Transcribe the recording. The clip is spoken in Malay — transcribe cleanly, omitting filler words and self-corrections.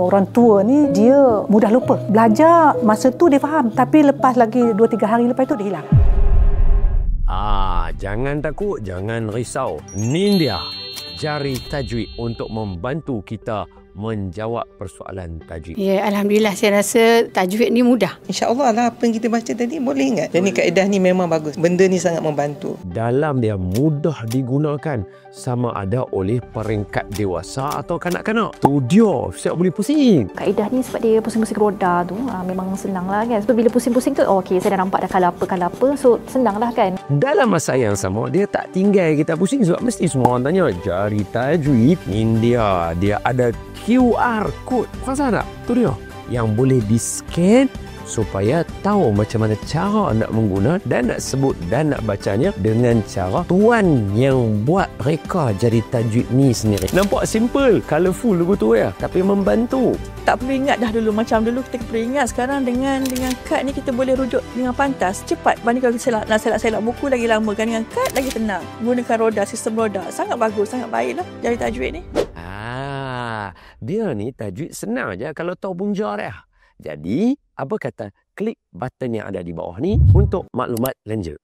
Orang tua ni dia mudah lupa. Belajar masa tu dia faham, tapi lepas lagi 2-3 hari lepas tu dia hilang. Jangan takut, jangan risau. Ni dia jari tajwid untuk membantu kita menjawab persoalan tajwid. Ya, Alhamdulillah saya rasa tajwid ni mudah. InsyaAllah lah apa yang kita baca tadi boleh ingat. Dan ni kaedah ni memang bagus. Benda ni sangat membantu. Dalam dia mudah digunakan sama ada oleh peringkat dewasa atau kanak-kanak. Tu dia, siap boleh pusing. Kaedah ni sebab dia pusing-pusing roda tu memang senang lah kan. Sebab bila pusing-pusing tu, okey saya dah nampak dah kala apa, so senang lah kan. Dalam masa yang sama, dia tak tinggal kita pusing sebab mesti semua orang tanya, jari tajwid ni dia ada QR code. Faham tak? Tu dia yang boleh di-scan supaya tahu macam mana cara nak mengguna dan nak sebut dan nak bacanya dengan cara tuan yang buat reka jari tajwid ni sendiri. Nampak simple, colourful lagu tu ya, tapi membantu. Tak perlu ingat dah dulu. Macam dulu kita perlu ingat. Sekarang dengan kad ni kita boleh rujuk dengan pantas. Cepat. Banding kalau kita nak selak buku lagi lama kan. Dengan kad lagi tenang. Menggunakan roda, sistem roda. Sangat bagus, sangat baiklah jari tajwid ni. Dia ni tajwid senang je kalau tahu punca dia. Jadi, apa kata klik button yang ada di bawah ni untuk maklumat lanjut.